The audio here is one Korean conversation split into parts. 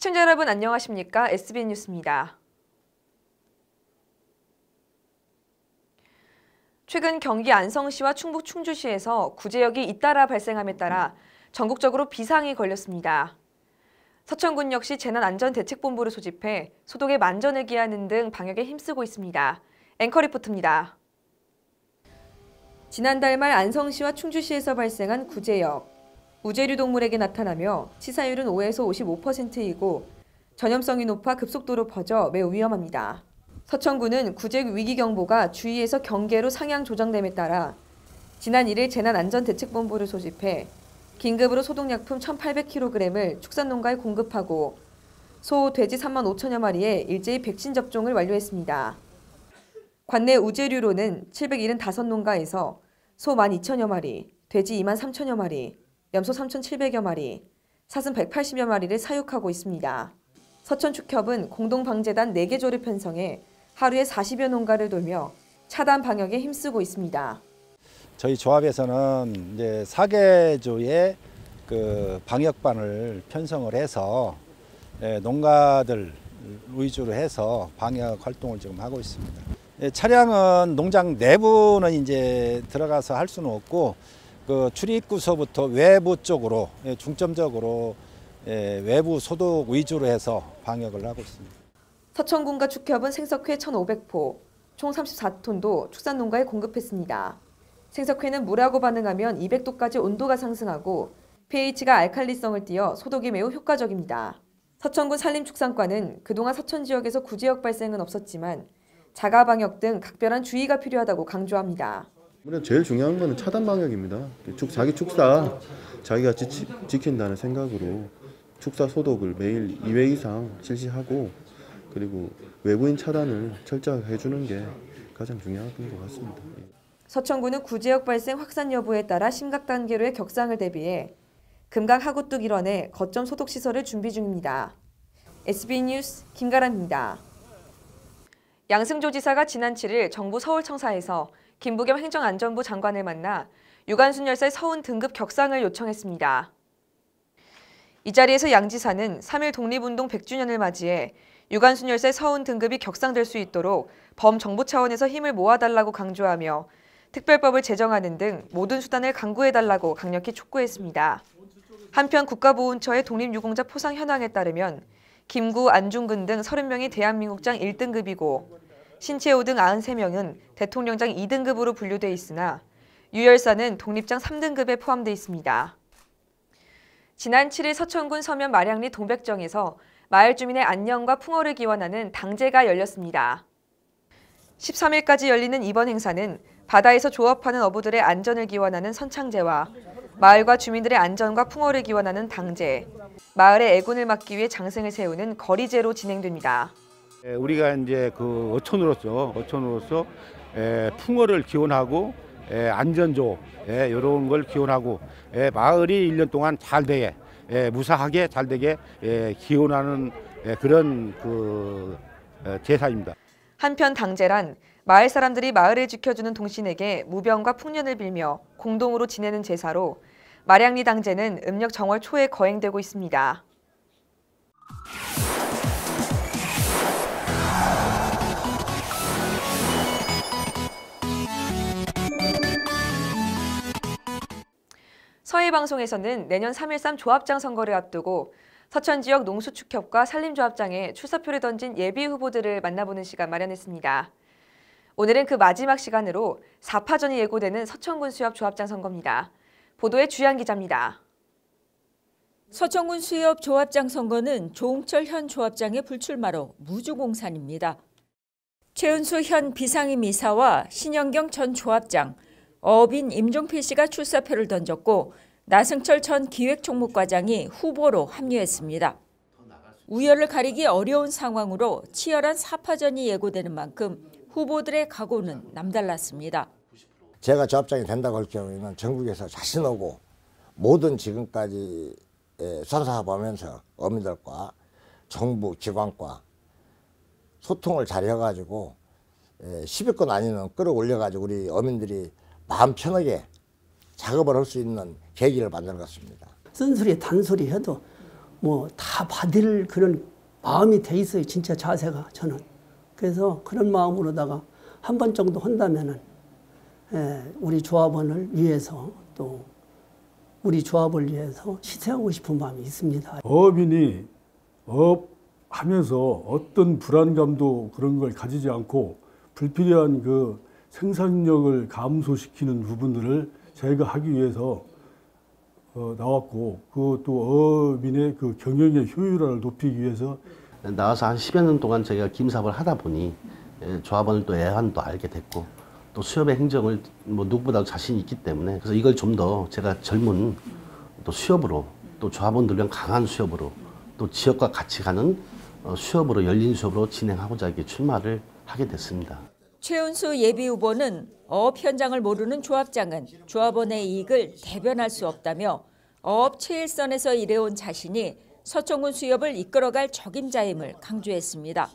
시청자 여러분 안녕하십니까? SB 뉴스입니다. 최근 경기 안성시와 충북 충주시에서 구제역이 잇따라 발생함에 따라 전국적으로 비상이 걸렸습니다. 서천군 역시 재난안전대책본부를 소집해 소독에 만전을 기하는 등 방역에 힘쓰고 있습니다. 앵커 리포트입니다. 지난달 말 안성시와 충주시에서 발생한 구제역. 우제류 동물에게 나타나며 치사율은 5에서 55%이고 전염성이 높아 급속도로 퍼져 매우 위험합니다. 서천군은 구제역 위기경보가 주위에서 경계로 상향 조정됨에 따라 지난 1일 재난안전대책본부를 소집해 긴급으로 소독약품 1,800kg을 축산농가에 공급하고 소, 돼지 3만 5천여 마리에 일제히 백신 접종을 완료했습니다. 관내 우제류로는 775농가에서 소 12,000여 마리, 돼지 2만 3천여 마리, 염소 3,700여 마리, 사슴 180여 마리를 사육하고 있습니다. 서천축협은 공동방제단 4개 조를 편성해 하루에 40여 농가를 돌며 차단 방역에 힘쓰고 있습니다. 저희 조합에서는 이제 4개조의 그 방역반을 편성을 해서 농가들 위주로 해서 방역 활동을 지금 하고 있습니다. 차량은 농장 내부는 이제 들어가서 할 수는 없고 그 출입구서부터 외부 쪽으로 중점적으로 외부 소독 위주로 해서 방역을 하고 있습니다. 서천군과 축협은 생석회 1,500포, 총 34톤도 축산농가에 공급했습니다. 생석회는 물하고 반응하면 200도까지 온도가 상승하고 pH가 알칼리성을 띠어 소독이 매우 효과적입니다. 서천군 산림축산과는 그동안 서천 지역에서 구제역 발생은 없었지만 자가 방역 등 각별한 주의가 필요하다고 강조합니다. 제일 중요한 것은 차단 방역입니다. 자기 축사 자기가 지킨다는 생각으로 축사 소독을 매일 2회 이상 실시하고 그리고 외부인 차단을 철저하게 해주는 게 가장 중요한 것 같습니다. 서천군은 구제역 발생 확산 여부에 따라 심각 단계로의 격상을 대비해 금강 하구뚝 일원에 거점 소독 시설을 준비 중입니다. SB 뉴스 김가람입니다. 양승조 지사가 지난 7일 정부 서울청사에서 김부겸 행정안전부 장관을 만나 유관순 열사의 서훈 등급 격상을 요청했습니다. 이 자리에서 양 지사는 3일 독립운동 100주년을 맞이해 유관순 열사의 서훈 등급이 격상될 수 있도록 범정부 차원에서 힘을 모아달라고 강조하며 특별법을 제정하는 등 모든 수단을 강구해달라고 강력히 촉구했습니다. 한편 국가보훈처의 독립유공자 포상 현황에 따르면 김구, 안중근 등 30명이 대한민국장 1등급이고 신채호 등 93명은 대통령장 2등급으로 분류돼 있으나 유 열사는 독립장 3등급에 포함돼 있습니다. 지난 7일 서천군 서면 마량리 동백정에서 마을 주민의 안녕과 풍어를 기원하는 당제가 열렸습니다. 13일까지 열리는 이번 행사는 바다에서 조업하는 어부들의 안전을 기원하는 선창제와 마을과 주민들의 안전과 풍어를 기원하는 당제, 마을의 애군을 막기 위해 장승을 세우는 거리제로 진행됩니다. 우리가 이제 그 어촌으로서 풍어를 기원하고 안전조 이런 걸 기원하고 마을이 1년 동안 잘 되게 무사하게 잘 되게 기원하는 그런 그 제사입니다. 한편 당제란 마을 사람들이 마을을 지켜주는 동신에게 무병과 풍년을 빌며 공동으로 지내는 제사로 마량리 당제는 음력 정월 초에 거행되고 있습니다. 서해방송에서는 내년 3.13 조합장 선거를 앞두고 서천 지역 농수축협과 산림조합장에 출사표를 던진 예비 후보들을 만나보는 시간 마련했습니다. 오늘은 그 마지막 시간으로 4파전이 예고되는 서천군 수협 조합장 선거입니다. 보도에 주양 기자입니다. 서천군 수협 조합장 선거는 조홍철 현 조합장의 불출마로 무주공산입니다. 최은수 현 비상임 이사와 신영경 전 조합장, 어업인 임종필 씨가 출사표를 던졌고 나승철 전 기획총무과장이 후보로 합류했습니다. 우열을 가리기 어려운 상황으로 치열한 4파전이 예고되는 만큼 후보들의 각오는 남달랐습니다. 제가 조합장이 된다고 할 경우에는 전국에서 자신오고 모든 지금까지 수사해보면서 어민들과 정부 기관과 소통을 잘 해가지고 10여건 아니면 끌어올려가지고 우리 어민들이 마음 편하게 작업을 할 수 있는 계기를 만들었습니다. 쓴소리 단소리 해도 뭐 다 받을 그런 마음이 돼 있어요. 진짜 자세가 저는. 그래서 그런 마음으로다가 한 번 정도 한다면은 우리 조합원을 위해서 또 우리 조합을 위해서 희생하고 싶은 마음이 있습니다. 어업인이 어업하면서 어떤 불안감도 그런 걸 가지지 않고 불필요한 그 생산력을 감소시키는 부분들을 제거하기 위해서 나왔고, 그것도 어업인의 그 경영의 효율화를 높이기 위해서 나와서 한 10여 년 동안 저희가 김사업을 하다 보니 조합원을 또 애환도 알게 됐고, 또 수협의 행정을 뭐 누구보다도 자신이 있기 때문에, 그래서 이걸 좀 더 제가 젊은 또 수협으로, 또 조합원들 위한 강한 수협으로, 또 지역과 같이 가는 수협으로, 열린 수협으로 진행하고자 이렇게 출마를 하게 됐습니다. 최은수 예비후보는 어업 현장을 모르는 조합장은 조합원의 이익을 대변할 수 없다며 어업 최일선에서 일해온 자신이 서천군 수협을 이끌어갈 적임자임을 강조했습니다.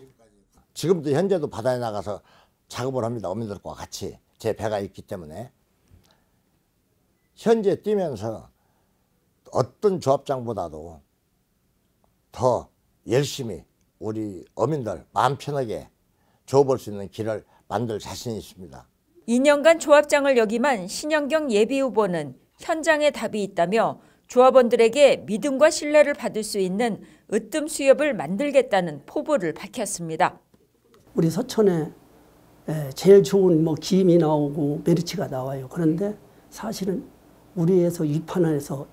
지금도 현재도 바다에 나가서 작업을 합니다. 어민들과 같이 제 배가 있기 때문에. 현재 뛰면서 어떤 조합장보다도 더 열심히 우리 어민들 마음 편하게 줘볼 수 있는 길을 만들 자신이 있습니다. 2년간 조합장을 역임한 신영경 예비후보는 현장에 답이 있다며 조합원들에게 믿음과 신뢰를 받을 수 있는 으뜸 수협을 만들겠다는 포부를 밝혔습니다. 우리 서천에 제일 좋은 뭐 김이 나오고 메리치가 나와요. 그런데 사실은 우리에서 위판에서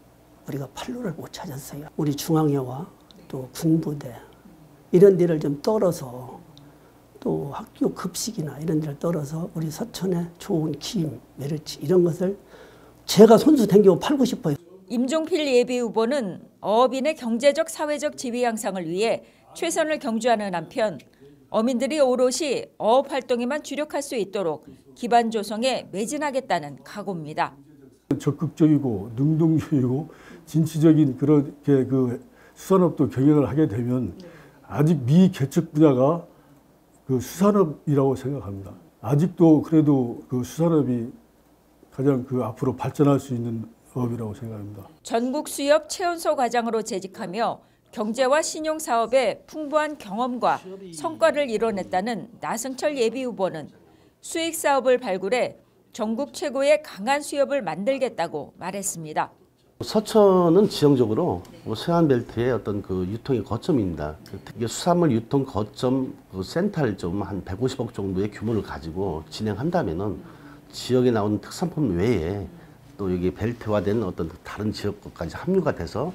우리가 판로를 못 찾았어요. 우리 중앙회와 또 군부대 이런 데를 좀 떨어서, 또 학교 급식이나 이런 데를 떨어서 우리 서천에 좋은 김, 메리치 이런 것을 제가 손수 댕기고 팔고 싶어요. 임종필 예비후보는 어업인의 경제적, 사회적 지위 향상을 위해 최선을 경주하는 한편 어민들이 오롯이 어업 활동에만 주력할 수 있도록 기반 조성에 매진하겠다는 각오입니다. 적극적이고 능동적이고 진취적인 그렇게 그 수산업도 경영을 하게 되면 아직 미개척 분야가 그 수산업이라고 생각합니다. 아직도 그래도 그 수산업이 가장 그 앞으로 발전할 수 있는 업이라고 생각합니다. 전국 수협 최연소 과장으로 재직하며 경제와 신용 사업에 풍부한 경험과 성과를 이뤄냈다는 나승철 예비후보는 수익 사업을 발굴해 전국 최고의 강한 수협을 만들겠다고 말했습니다. 서천은 지형적으로 서해안벨트의 어떤 그 유통의 거점입니다. 특히 수산물 유통 거점 그 센터를 좀 한 150억 정도의 규모를 가지고 진행한다면은 지역에 나오는 특산품 외에 또 여기 벨트화된 어떤 다른 지역까지 합류가 돼서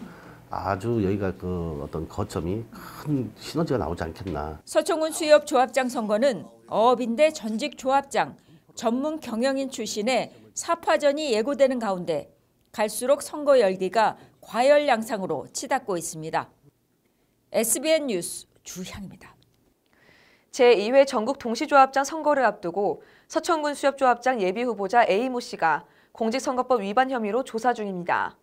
아주 여기가 그 어떤 거점이 큰 시너지가 나오지 않겠나. 서천군 수협 조합장 선거는 어업인대 전직 조합장, 전문 경영인 출신의 사파전이 예고되는 가운데 갈수록 선거 열기가 과열 양상으로 치닫고 있습니다. SBN 뉴스 주향입니다. 제2회 전국 동시조합장 선거를 앞두고 서천군 수협조합장 예비후보자 A모 씨가 공직선거법 위반 혐의로 조사 중입니다.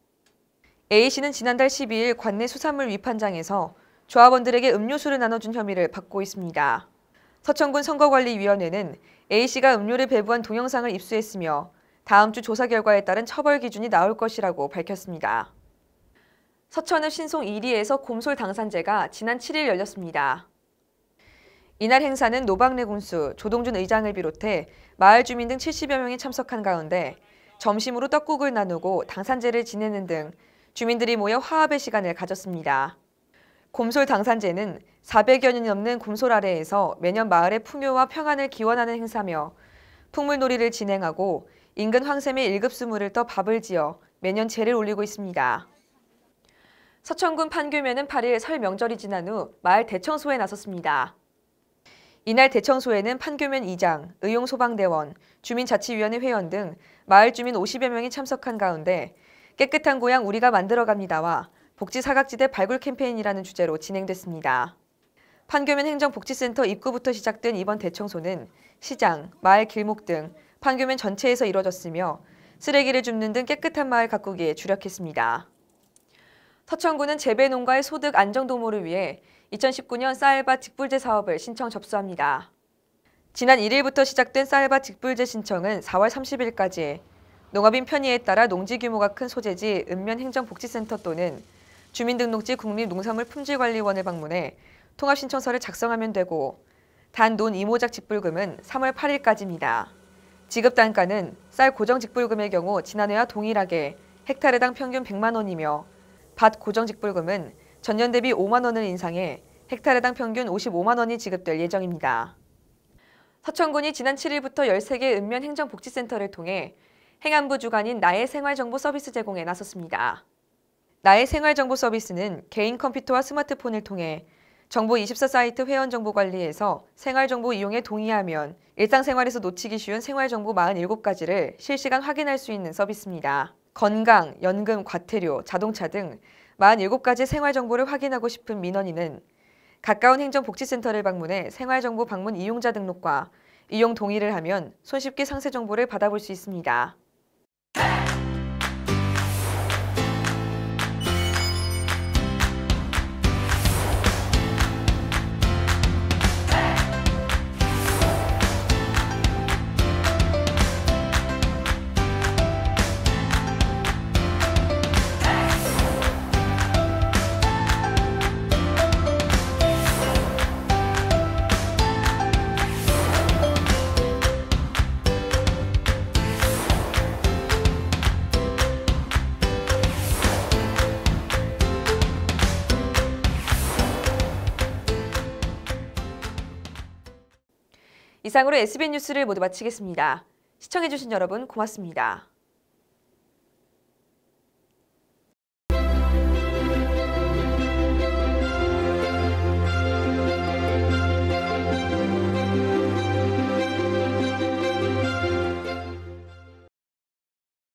A씨는 지난달 12일 관내 수산물 위판장에서 조합원들에게 음료수를 나눠준 혐의를 받고 있습니다. 서천군 선거관리위원회는 A씨가 음료를 배부한 동영상을 입수했으며 다음 주 조사 결과에 따른 처벌 기준이 나올 것이라고 밝혔습니다. 서천읍 신송 1리에서 곰솔 당산제가 지난 7일 열렸습니다. 이날 행사는 노박래 군수, 조동준 의장을 비롯해 마을 주민 등 70여 명이 참석한 가운데 점심으로 떡국을 나누고 당산제를 지내는 등 주민들이 모여 화합의 시간을 가졌습니다. 곰솔 당산제는 400여 년이 넘는 곰솔 아래에서 매년 마을의 풍요와 평안을 기원하는 행사며 풍물놀이를 진행하고 인근 황샘에 일급수물을 떠 밥을 지어 매년 제를 올리고 있습니다. 서천군 판교면은 8일 설 명절이 지난 후 마을 대청소에 나섰습니다. 이날 대청소에는 판교면 이장, 의용소방대원, 주민자치위원회 회원 등 마을 주민 50여 명이 참석한 가운데 깨끗한 고향 우리가 만들어갑니다와 복지사각지대 발굴 캠페인이라는 주제로 진행됐습니다. 판교면 행정복지센터 입구부터 시작된 이번 대청소는 시장, 마을 길목 등 판교면 전체에서 이뤄졌으며 쓰레기를 줍는 등 깨끗한 마을 가꾸기에 주력했습니다. 서천군은 재배농가의 소득 안정도모를 위해 2019년 쌀밭 직불제 사업을 신청 접수합니다. 지난 1일부터 시작된 쌀밭 직불제 신청은 4월 30일까지 농업인 편의에 따라 농지 규모가 큰 소재지 읍면 행정복지센터 또는 주민등록지 국립농산물품질관리원을 방문해 통합신청서를 작성하면 되고 단논 이모작 직불금은 3월 8일까지입니다. 지급 단가는 쌀 고정 직불금의 경우 지난해와 동일하게 헥타르당 평균 100만 원이며 밭 고정 직불금은 전년 대비 5만 원을 인상해 헥타르당 평균 55만 원이 지급될 예정입니다. 서천군이 지난 7일부터 13개 읍면 행정복지센터를 통해 행안부 주관인 나의 생활정보 서비스 제공에 나섰습니다. 나의 생활정보 서비스는 개인 컴퓨터와 스마트폰을 통해 정보24 사이트 회원정보 관리에서 생활정보 이용에 동의하면 일상생활에서 놓치기 쉬운 생활정보 47가지를 실시간 확인할 수 있는 서비스입니다. 건강, 연금, 과태료, 자동차 등 47가지 생활정보를 확인하고 싶은 민원인은 가까운 행정복지센터를 방문해 생활정보 방문 이용자 등록과 이용 동의를 하면 손쉽게 상세 정보를 받아볼 수 있습니다. 이상으로 SBN 뉴스를 모두 마치겠습니다. 시청해주신 여러분 고맙습니다.